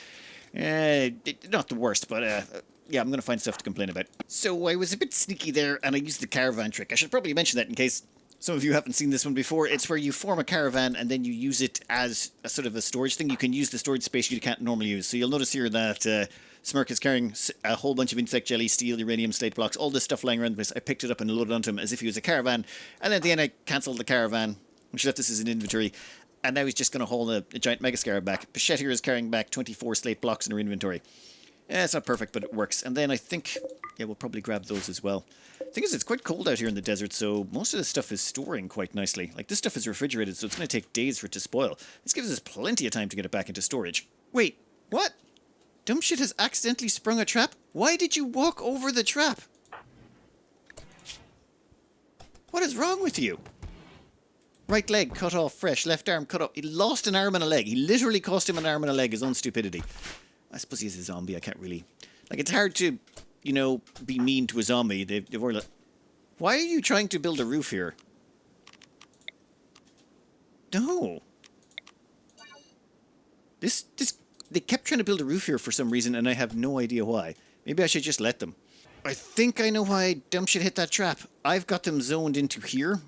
Not the worst, but yeah, I'm going to find stuff to complain about. So I was a bit sneaky there, and I used the caravan trick. I should probably mention that in case some of you haven't seen this one before. It's where you form a caravan and then you use it as a sort of a storage thing. You can use the storage space you can't normally use. So you'll notice here that Smirk is carrying a whole bunch of insect jelly, steel, uranium, slate blocks, all this stuff lying around the place. I picked it up and loaded onto him as if he was a caravan. And then at the end I cancelled the caravan, which left this as an inventory. And now he's just going to haul a giant Mega Scarab back. Bichette here is carrying back 24 slate blocks in her inventory. Yeah, it's not perfect, but it works. And then I think, yeah, we'll probably grab those as well. Thing is, it's quite cold out here in the desert, so most of this stuff is storing quite nicely. Like, this stuff is refrigerated, so it's going to take days for it to spoil. This gives us plenty of time to get it back into storage. Wait, what? Dumb shit has accidentally sprung a trap? Why did you walk over the trap? What is wrong with you? Right leg cut off fresh, left arm cut off. He lost an arm and a leg. He literally cost him an arm and a leg, his own stupidity. I suppose he's a zombie, I can't really... Like, it's hard to, you know, be mean to a zombie. They've already... Why are you trying to build a roof here? No. They kept trying to build a roof here for some reason, and I have no idea why. Maybe I should just let them. I think I know why dumb shit hit that trap. I've got them zoned into here.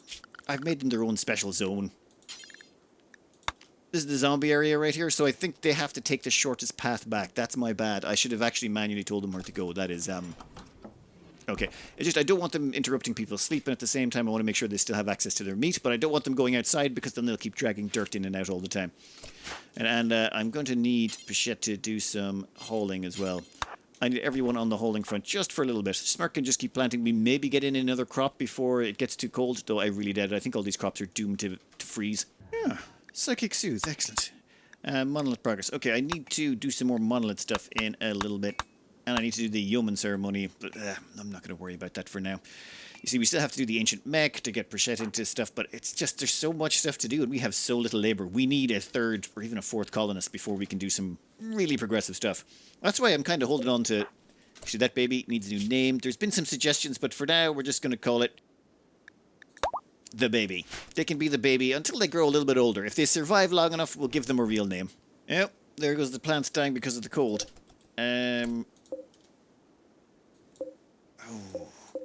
I've made them their own special zone. This is the zombie area right here, so I think they have to take the shortest path back. That's my bad. I should have actually manually told them where to go. That is, okay. It's just I don't want them interrupting people's sleep, and at the same time I want to make sure they still have access to their meat, but I don't want them going outside because then they'll keep dragging dirt in and out all the time. And I'm going to need Bichette to do some hauling as well. I need everyone on the hauling front just for a little bit. Smirk can just keep planting. We maybe get in another crop before it gets too cold, though I really doubt it. I think all these crops are doomed to freeze. Yeah, Psychic Soothe, excellent. Monolith progress. Okay, I need to do some more monolith stuff in a little bit. And I need to do the yeoman ceremony, but I'm not going to worry about that for now. You see, we still have to do the ancient mech to get Bichette into stuff, but it's just, there's so much stuff to do, and we have so little labor. We need a third or even a fourth colonist before we can do some really progressive stuff. That's why I'm kind of holding on to... Actually, that baby needs a new name. There's been some suggestions, but for now, we're just going to call it... the baby. They can be the baby until they grow a little bit older. If they survive long enough, we'll give them a real name. Yep, there goes the plants dying because of the cold.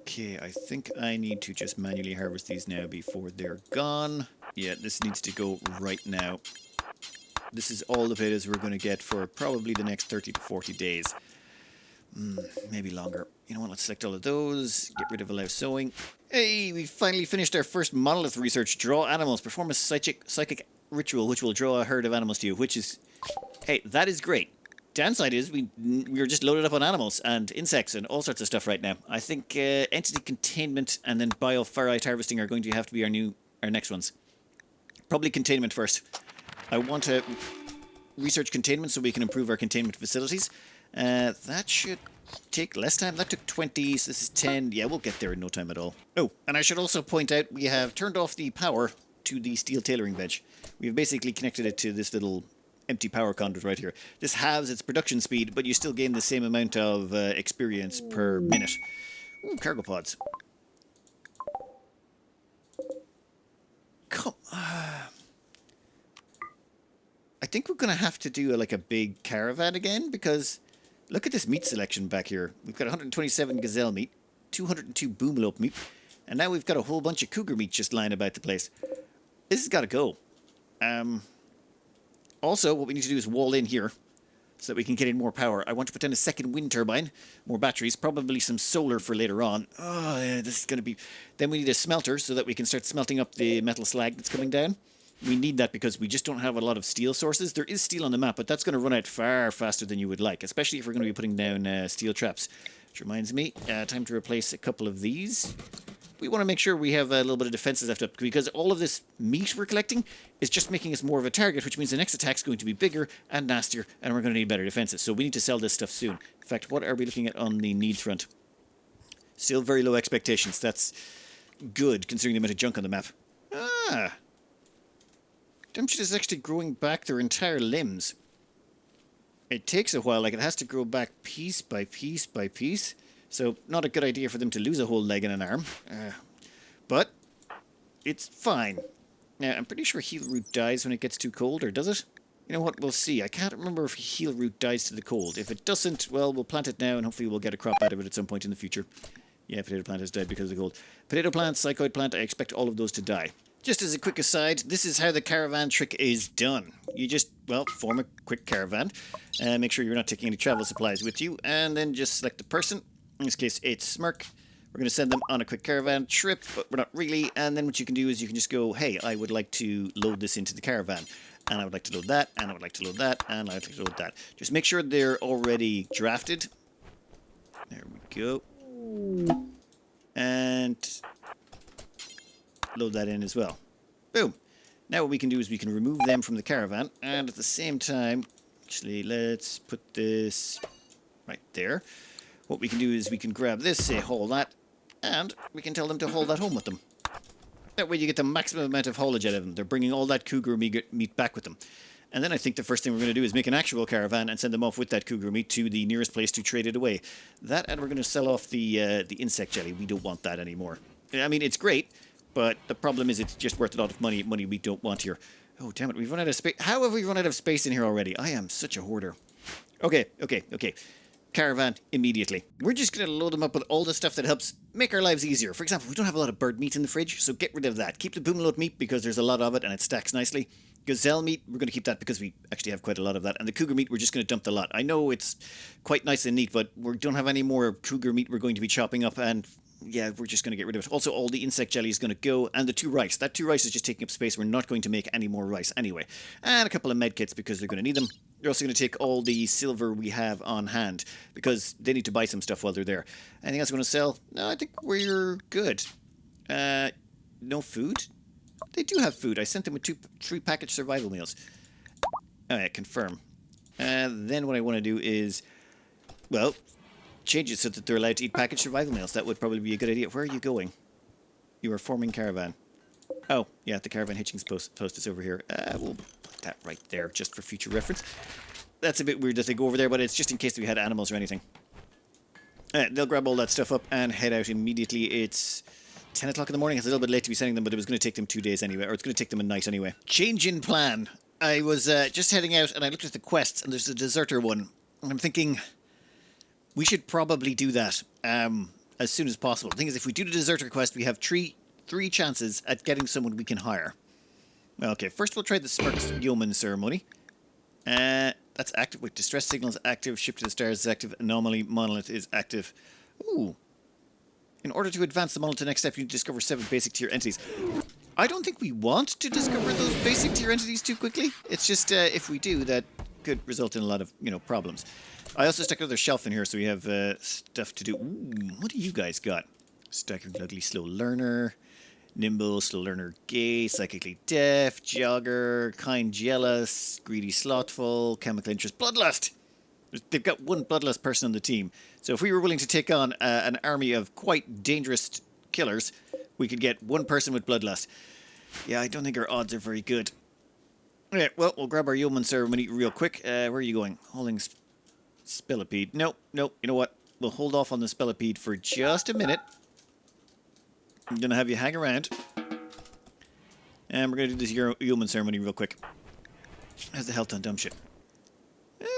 Okay, I think I need to just manually harvest these now before they're gone. Yeah, this needs to go right now. This is all the potatoes we're going to get for probably the next 30 to 40 days. Maybe longer. You know what, let's select all of those. Get rid of allow sowing. Hey, we finally finished our first monolith research. Draw animals. Perform a psychic ritual which will draw a herd of animals to you, which is... Hey, that is great. Downside is we're just loaded up on animals and insects and all sorts of stuff right now. I think entity containment and then bioferrite harvesting are going to have to be our next ones. Probably containment first. I want to research containment so we can improve our containment facilities. That should take less time. That took 20, so this is 10. Yeah, we'll get there in no time at all. Oh, and I should also point out we have turned off the power to the steel tailoring bench. We've basically connected it to this little empty power conduit right here. This halves its production speed, but you still gain the same amount of experience per minute. Ooh, cargo pods. Come I think we're going to have to do like a big caravan again, because look at this meat selection back here. We've got 127 gazelle meat, 202 boomalope meat, and now we've got a whole bunch of cougar meat just lying about the place. This has got to go. Also, what we need to do is wall in here so that we can get in more power. I want to put in a second wind turbine, more batteries, probably some solar for later on. Oh, yeah, this is going to be... Then we need a smelter so that we can start smelting up the metal slag that's coming down. We need that because we just don't have a lot of steel sources. There is steel on the map, but that's going to run out far faster than you would like, especially if we're going to be putting down steel traps. Which reminds me, time to replace a couple of these. We want to make sure we have a little bit of defenses left up, because all of this meat we're collecting is just making us more of a target, which means the next attack's going to be bigger and nastier, and we're going to need better defenses. So we need to sell this stuff soon. In fact, what are we looking at on the needs front? Still very low expectations. That's good, considering the amount of junk on the map. Ah! Dumpshit is actually growing back their entire limbs. It takes a while, like it has to grow back piece by piece by piece. So, not a good idea for them to lose a whole leg and an arm. But, it's fine. Now, I'm pretty sure heel root dies when it gets too cold, or does it? You know what, we'll see. I can't remember if heel root dies to the cold. If it doesn't, well, we'll plant it now, and hopefully we'll get a crop out of it at some point in the future. Yeah, potato plant has died because of the cold. Potato plant, psychoid plant, I expect all of those to die. Just as a quick aside, this is how the caravan trick is done. You just, well, form a quick caravan, make sure you're not taking any travel supplies with you, and then just select the person. In this case, it's Smirk. We're going to send them on a quick caravan trip, but we're not really. And then what you can do is you can just go, hey, I would like to load this into the caravan. And I would like to load that, and I would like to load that, and I would like to load that. Just make sure they're already drafted. There we go. And load that in as well. Boom. Now what we can do is we can remove them from the caravan, and at the same time, actually, let's put this right there. What we can do is we can grab this, say haul that, and we can tell them to haul that home with them. That way you get the maximum amount of haulage out of them. They're bringing all that cougar meat back with them. And then I think the first thing we're going to do is make an actual caravan and send them off with that cougar meat to the nearest place to trade it away. That, and we're going to sell off the insect jelly. We don't want that anymore. I mean, it's great, but the problem is it's just worth a lot of money we don't want here. Oh, damn it, we've run out of space. How have we run out of space in here already? I am such a hoarder. Okay. Caravan immediately. We're just going to load them up with all the stuff that helps make our lives easier. For example, we don't have a lot of bird meat in the fridge, so get rid of that. Keep the boomload meat because there's a lot of it and it stacks nicely. Gazelle meat, we're going to keep that because we actually have quite a lot of that. And the cougar meat, we're just going to dump the lot. I know it's quite nice and neat, but we don't have any more cougar meat we're going to be chopping up, and yeah, we're just going to get rid of it. Also, all the insect jelly is going to go, and the 2 rice. That 2 rice is just taking up space. We're not going to make any more rice anyway. And a couple of med kits because they're going to need them. They're also going to take all the silver we have on hand because they need to buy some stuff while they're there. Anything else we want to sell? No, I think we're good. No food? They do have food. I sent them with 3 packaged survival meals. Alright, confirm. Then what I want to do is, well, change it so that they're allowed to eat packaged survival meals. That would probably be a good idea. Where are you going? You are forming caravan. Oh, yeah, the caravan hitching post is over here. We'll put that right there just for future reference. That's a bit weird that they go over there, but it's just in case we had animals or anything. They'll grab all that stuff up and head out immediately. It's 10 o'clock in the morning. It's a little bit late to be sending them, but it was going to take them 2 days anyway, or it's going to take them a night anyway. Change in plan. I was just heading out and I looked at the quests and there's a deserter one. And I'm thinking we should probably do that as soon as possible. The thing is, if we do the deserter quest, we have three chances at getting someone we can hire. Okay, first we'll try the Smirk's Yeoman ceremony. That's active. Wait, distress signal is active. Ship to the stars is active. Anomaly monolith is active. Ooh. In order to advance the monolith to the next step, you need to discover 7 basic tier entities. I don't think we want to discover those basic tier entities too quickly. It's just if we do, that could result in a lot of, problems. I also stuck another shelf in here, so we have stuff to do. Ooh, what do you guys got? Staggering ugly slow learner, nimble slow learner gay, psychically deaf, jogger, kind jealous, greedy slothful, chemical interest, bloodlust. They've got 1 bloodlust person on the team. So if we were willing to take on an army of quite dangerous killers, we could get 1 person with bloodlust. Yeah, I don't think our odds are very good. Okay, well, we'll grab our yeoman ceremony real quick. Where are you going? Holding Spillipede. Nope. You know what? We'll hold off on the Spillipede for just a minute. I'm going to have you hang around. And we're going to do this yeoman ceremony real quick. How's the health on dumb shit?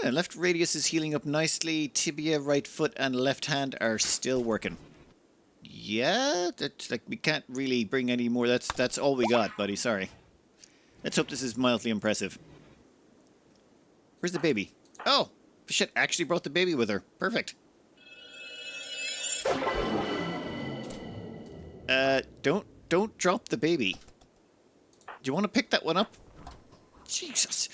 Yeah, left radius is healing up nicely. Tibia, right foot, and left hand are still working. Yeah, that's like we can't really bring any more. That's all we got, buddy. Sorry. Let's hope this is mildly impressive. Where's the baby? Oh, shit! Actually brought the baby with her. Perfect. Don't drop the baby. Do you want to pick that one up? Jesus,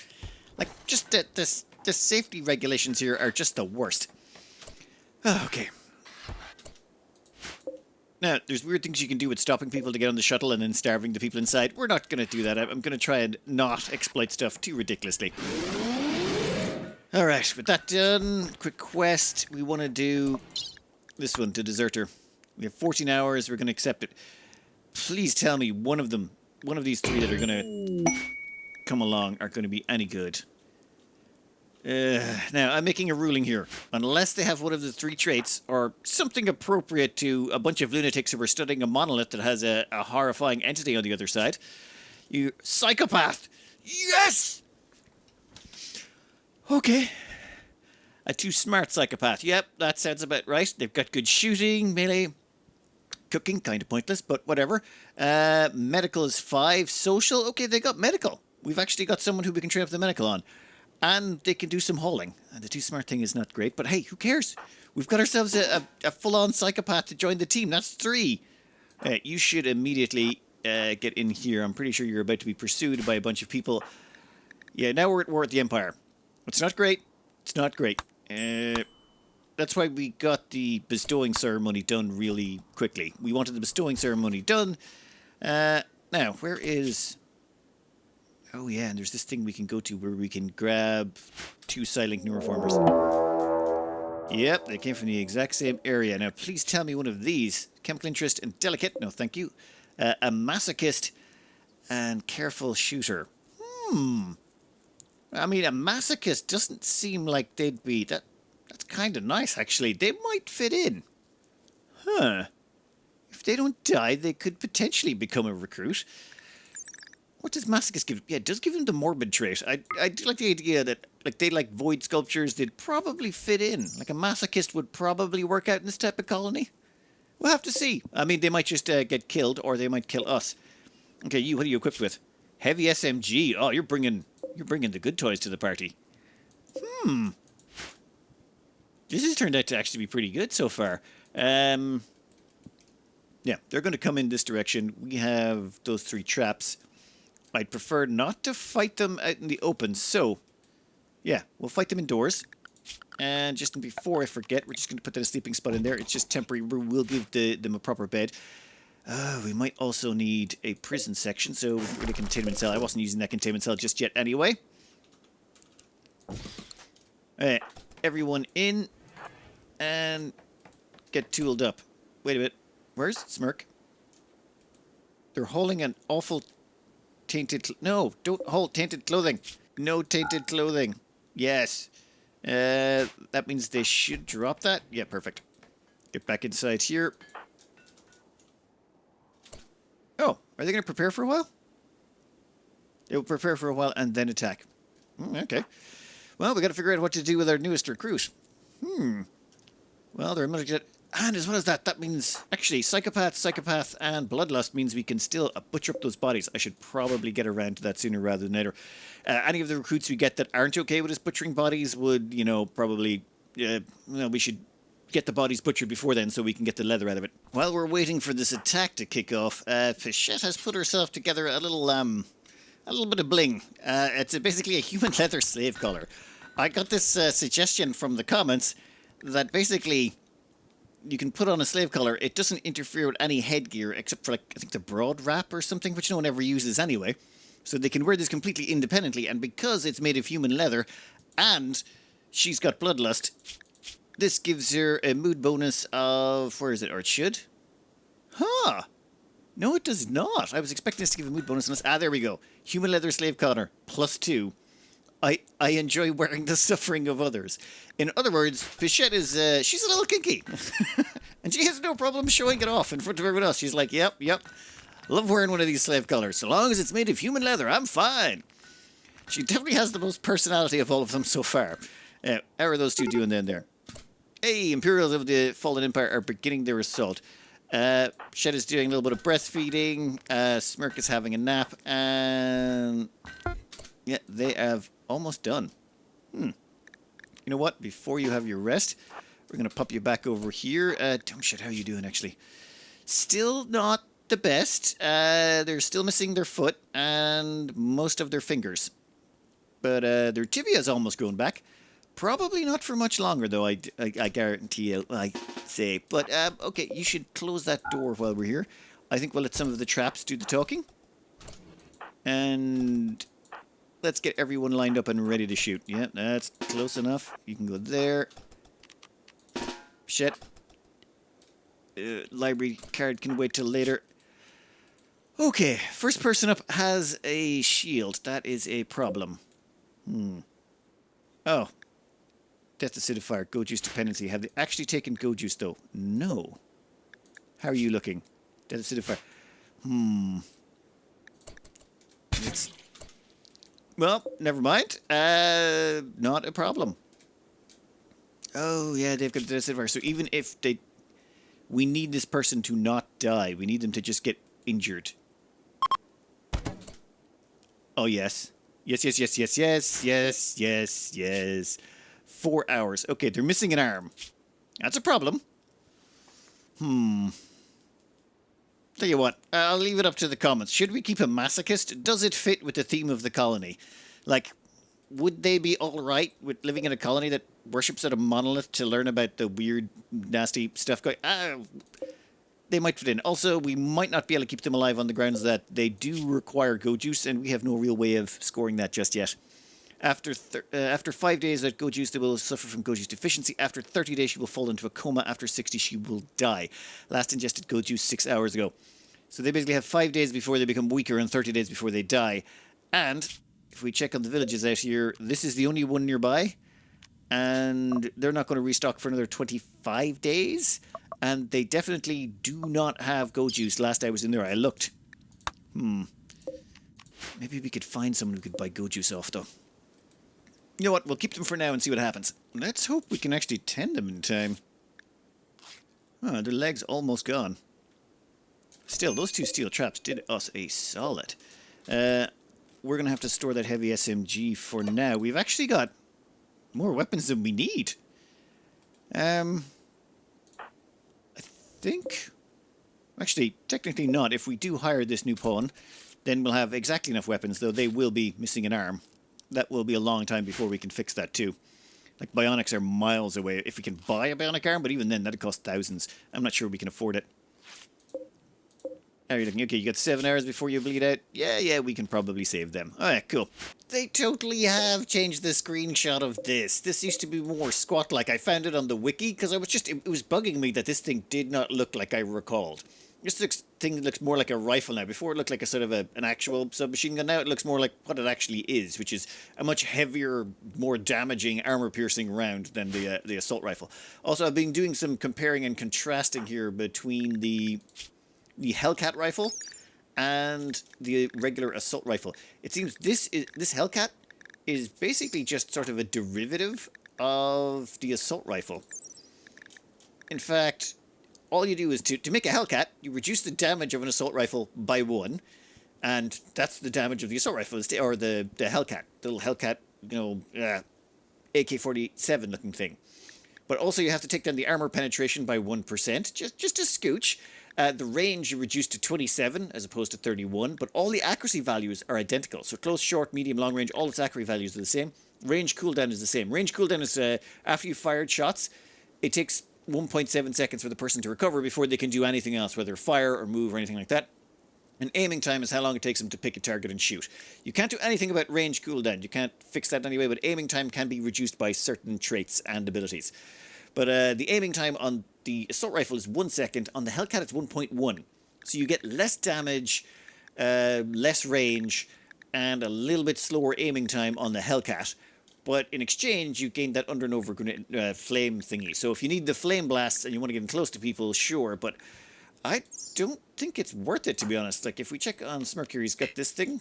like just the safety regulations here are just the worst. Okay. Now, there's weird things you can do with stopping people to get on the shuttle and then starving the people inside. We're not going to do that. I'm going to try and not exploit stuff too ridiculously. Alright, with that done, quick quest. We want to do this one, to Deserter. We have 14 hours. We're going to accept it. Please tell me one of these 3 that are going to come along are going to be any good. Now, I'm making a ruling here. Unless they have one of the 3 traits, or something appropriate to a bunch of lunatics who are studying a monolith that has a horrifying entity on the other side. You psychopath! Yes! Okay. A too smart psychopath. Yep, that sounds about right. They've got good shooting, melee, cooking, kind of pointless, but whatever. Medical is 5. Social, okay, they got medical. We've actually got someone who we can train up the medical on. And they can do some hauling. And the too smart thing is not great, but hey, who cares? We've got ourselves a full-on psychopath to join the team. That's 3. You should immediately get in here. I'm pretty sure you're about to be pursued by a bunch of people. Yeah, now we're at war with the Empire. It's not great. It's not great. That's why we got the bestowing ceremony done really quickly. We wanted the bestowing ceremony done. Now, where is... Oh yeah, and there's this thing we can go to where we can grab 2 silent neuroformers. Yep, they came from the exact same area. Now, please tell me one of these. Chemical interest and delicate. No, thank you. A masochist and careful shooter. I mean, a masochist doesn't seem like they'd be... That's kind of nice, actually. They might fit in. Huh. If they don't die, they could potentially become a recruit. What does masochist give? Yeah, it does give them the morbid trait. I do like the idea that like they like void sculptures. They'd probably fit in. Like a masochist would probably work out in this type of colony. We'll have to see. I mean, they might just get killed, or they might kill us. Okay, what are you equipped with? Heavy SMG. Oh, you're bringing the good toys to the party. This has turned out to actually be pretty good so far. Yeah, they're going to come in this direction. We have those 3 traps. I'd prefer not to fight them out in the open, so yeah, we'll fight them indoors. And just before I forget, we're just going to put that sleeping spot in there. It's just temporary. We'll give them a proper bed. We might also need a prison section, so we're going to containment cell. I wasn't using that containment cell just yet anyway. Alright, everyone in and get tooled up. Wait a minute, where's Smirk? They're holding an awful... tainted... No, don't hold tainted clothing. No tainted clothing. Yes. That means they should drop that. Yeah, perfect. Get back inside here. Oh, are they going to prepare for a while? They will prepare for a while and then attack. Okay. Well, we got to figure out what to do with our newest recruit. Well, they're and as well as that, that means, actually, psychopath, and bloodlust means we can still butcher up those bodies. I should probably get around to that sooner rather than later. Any of the recruits we get that aren't okay with us butchering bodies would, probably, we should get the bodies butchered before then so we can get the leather out of it. While we're waiting for this attack to kick off, Pichette has put herself together a little bit of bling. It's basically a human leather slave collar. I got this suggestion from the comments that basically... you can put on a slave collar. It doesn't interfere with any headgear except for, I think the broad wrap or something, which no one ever uses anyway. So they can wear this completely independently, and because it's made of human leather and she's got bloodlust, this gives her a mood bonus of... where is it? Or it should? Huh. No, it does not. I was expecting this to give a mood bonus. There we go. Human leather slave collar, +2. I enjoy wearing the suffering of others. In other words, Pichette is, she's a little kinky. And she has no problem showing it off in front of everyone else. She's like, yep. Love wearing one of these slave collars. So long as it's made of human leather, I'm fine. She definitely has the most personality of all of them so far. How are those 2 doing then there? Hey, Imperials of the Fallen Empire are beginning their assault. Shed is doing a little bit of breastfeeding. Smirk is having a nap. And... yeah, they have almost done. You know what? Before you have your rest, we're going to pop you back over here. Shed, how are you doing, actually? Still not the best. They're still missing their foot and most of their fingers. But their tibia's almost grown back. Probably not for much longer, though, I guarantee you, I say. But, okay, you should close that door while we're here. I think we'll let some of the traps do the talking. And... let's get everyone lined up and ready to shoot. Yeah, that's close enough. You can go there. Shit. Library card can wait till later. Okay, first person up has a shield. That is a problem. Oh. Death acidifier, Gojuice dependency. Have they actually taken Gojuice, though? No. How are you looking? Death acidifier. It's... well, never mind. Not a problem. Oh, yeah, they've got the death acidifier. So even if they... we need this person to not die. We need them to just get injured. Oh, yes. Yes, yes, yes, yes, yes, yes, yes, yes. 4 hours. Okay, they're missing an arm. That's a problem. Tell you what, I'll leave it up to the comments. Should we keep a masochist? Does it fit with the theme of the colony? Like, would they be all right with living in a colony that worships at a monolith to learn about the weird, nasty stuff going? They might fit in. Also, we might not be able to keep them alive on the grounds that they do require go juice, and we have no real way of scoring that just yet. After 5 days at go juice, they will suffer from go juice deficiency. After 30 days, she will fall into a coma. After 60, she will die. Last ingested go juice 6 hours ago. So they basically have 5 days before they become weaker and 30 days before they die. And if we check on the villages out here, this is the only one nearby. And they're not going to restock for another 25 days. And they definitely do not have go juice. Last I was in there, I looked. Maybe we could find someone who could buy go juice off, though. You know what? We'll keep them for now and see what happens. Let's hope we can actually tend them in time. Oh, their leg's almost gone. Still, those 2 steel traps did us a solid. We're going to have to store that heavy SMG for now. We've actually got more weapons than we need. I think... Actually, technically not. If we do hire this new pawn, then we'll have exactly enough weapons, though they will be missing an arm. That will be a long time before we can fix that too. Like, bionics are miles away. If we can buy a bionic arm, but even then, that'd cost thousands. I'm not sure we can afford it. How are you looking? Okay, you got 7 hours before you bleed out. Yeah, we can probably save them. Alright, cool. They totally have changed the screenshot of this. This used to be more squat-like. I found it on the wiki, because it was bugging me that this thing did not look like I recalled. This thing looks more like a rifle now. Before it looked like a sort of an actual submachine gun. Now it looks more like what it actually is, which is a much heavier, more damaging, armor-piercing round than the assault rifle. Also, I've been doing some comparing and contrasting here between the Hellcat rifle and the regular assault rifle. It seems this Hellcat is basically just sort of a derivative of the assault rifle. In fact, all you do is to make a Hellcat, you reduce the damage of an assault rifle by 1, and that's the damage of the assault rifle, or the Hellcat, the little Hellcat, AK-47 looking thing. But also you have to take down the armor penetration by 1%, just a scooch. The range you reduce to 27 as opposed to 31, but all the accuracy values are identical. So close, short, medium, long range, all its accuracy values are the same. Range cooldown is the same. Range cooldown is after you fired shots, it takes 1.7 seconds for the person to recover before they can do anything else, whether fire or move or anything like that. And aiming time is how long it takes them to pick a target and shoot. You can't do anything about range cooldown. You can't fix that anyway, but aiming time can be reduced by certain traits and abilities. But the aiming time on the assault rifle is 1 second. On the Hellcat, it's 1.1. So you get less damage, less range, and a little bit slower aiming time on the Hellcat. But in exchange, you gain that under and over flame thingy. So if you need the flame blasts and you want to get in close to people, sure. But I don't think it's worth it, to be honest. Like, if we check on Smirker, he's got this thing.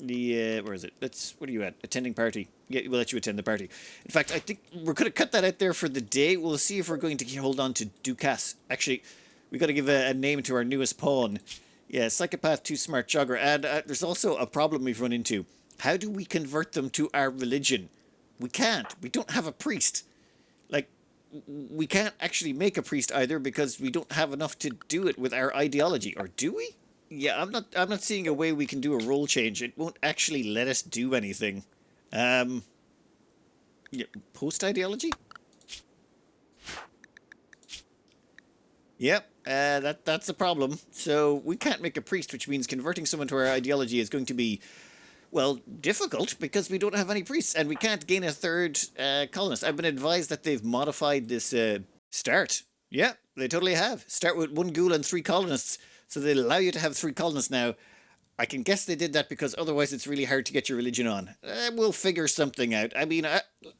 Where is it? What are you at? Attending party. Yeah, we'll let you attend the party. In fact, I think we're going to cut that out there for the day. We'll see if we're going to hold on to Dukas. Actually, we got to give a name to our newest pawn. Yeah, Psychopath, Too Smart, Jogger. And there's also a problem we've run into. How do we convert them to our religion? We can't. We don't have a priest. Like, we can't actually make a priest either because we don't have enough to do it with our ideology. Or do we? Yeah, I'm not seeing a way we can do a role change. It won't actually let us do anything. Yeah, post ideology? Yep, that's a problem. So we can't make a priest, which means converting someone to our ideology is going to be, well, difficult because we don't have any priests and we can't gain a third colonist. I've been advised that they've modified this start. Yeah, they totally have. Start with 1 ghoul and 3 colonists. So they allow you to have 3 colonists now. I can guess they did that because otherwise it's really hard to get your religion on. We'll figure something out. I mean,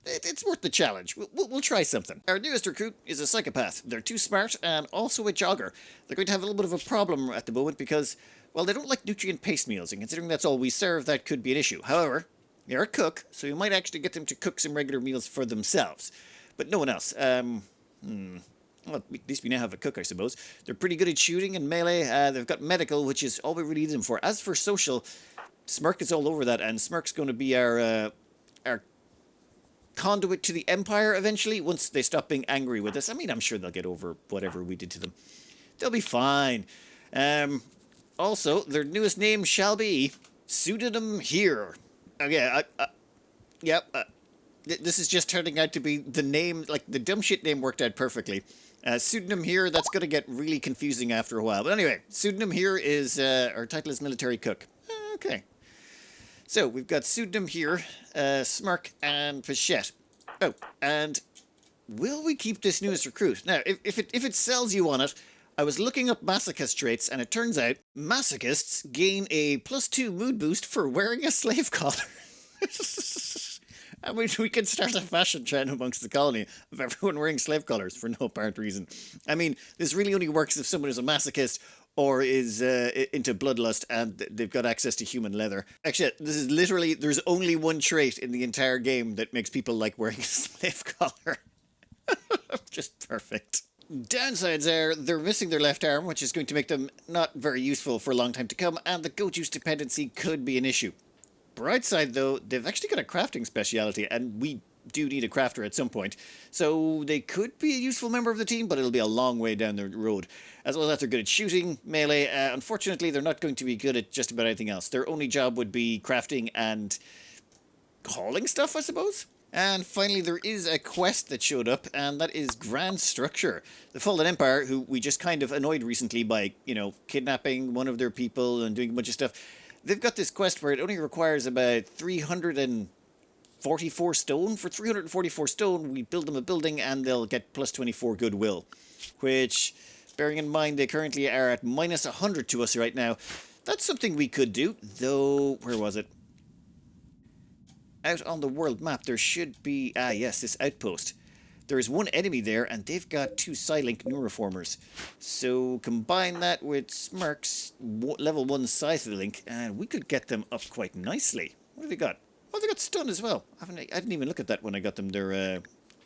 it's worth the challenge. We'll try something. Our newest recruit is a psychopath. They're too smart and also a jogger. They're going to have a little bit of a problem at the moment because, well, they don't like nutrient paste meals, and considering that's all we serve, that could be an issue. However, they're a cook, so you might actually get them to cook some regular meals for themselves. But no one else. Well, at least we now have a cook, I suppose. They're pretty good at shooting and melee. They've got medical, which is all we really need them for. As for social, Smirk is all over that, and Smirk's going to be our conduit to the Empire eventually, once they stop being angry with us. I mean, I'm sure they'll get over whatever we did to them. They'll be fine. Also, their newest name shall be Pseudonym Here. Okay, yep. This is just turning out to be the name, like the dumb shit name worked out perfectly. Pseudonym Here, that's going to get really confusing after a while. But anyway, Pseudonym Here is, our title is Military Cook. Okay. So, we've got Pseudonym Here, Smirk, and Fichette. Oh, and will we keep this newest recruit? Now, if it sells you on it, I was looking up masochist traits, and it turns out masochists gain a +2 mood boost for wearing a slave collar. I mean, we could start a fashion trend amongst the colony of everyone wearing slave collars for no apparent reason. I mean, this really only works if someone is a masochist or is into bloodlust and they've got access to human leather. Actually, this is literally, there's only one trait in the entire game that makes people like wearing a slave collar. Just perfect. Downsides are they're missing their left arm, which is going to make them not very useful for a long time to come, and the goat juice dependency could be an issue. Bright side, though, they've actually got a crafting speciality, and we do need a crafter at some point. So they could be a useful member of the team, but it'll be a long way down the road. As well as that, they're good at shooting, melee. Unfortunately, they're not going to be good at just about anything else. Their only job would be crafting and hauling stuff, I suppose? And finally, there is a quest that showed up, and that is Grand Structure. The Fallen Empire, who we just kind of annoyed recently by, kidnapping one of their people and doing a bunch of stuff. They've got this quest where it only requires about 344 stone. For 344 stone, we build them a building and they'll get +24 goodwill. Which, bearing in mind they currently are at -100 to us right now, that's something we could do. Though, where was it? Out on the world map, there should be... yes, this outpost. There is one enemy there, and they've got 2 Psylink Neuroformers. So combine that with Smirk's level 1 Psylink, and we could get them up quite nicely. What have they got? Oh, they got stun as well. I didn't even look at that when I got them.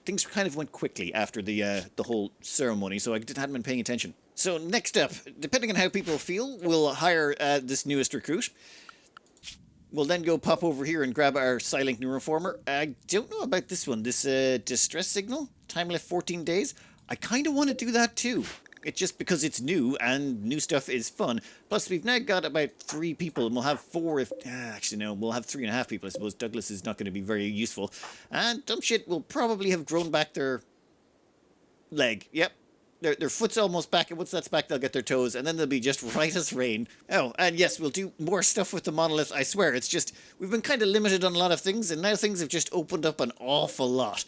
Things kind of went quickly after the whole ceremony, so I hadn't been paying attention. So next up, depending on how people feel, we'll hire this newest recruit. We'll then go pop over here and grab our Psylink Neuroformer. I don't know about this one. This distress signal, time left 14 days. I kind of want to do that too. It's just because it's new and new stuff is fun. Plus, we've now got about 3 people, and we'll have 4 if... actually, no, we'll have 3.5 people, I suppose. Douglas is not going to be very useful. And dumb shit will probably have grown back their leg. Yep. Their foot's almost back, and once that's back, they'll get their toes, and then they'll be just right as rain. Oh, and yes, we'll do more stuff with the monolith, I swear. It's just, we've been kind of limited on a lot of things, and now things have just opened up an awful lot.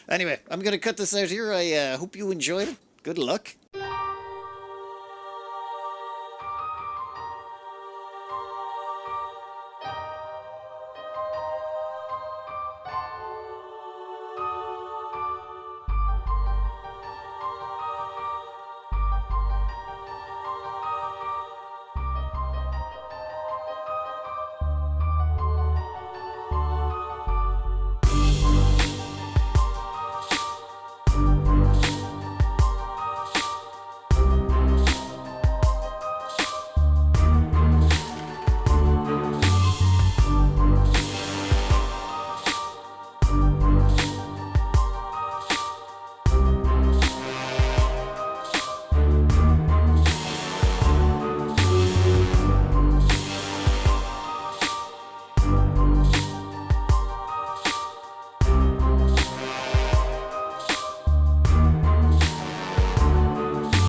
Anyway, I'm going to cut this out here. I hope you enjoyed it. Good luck.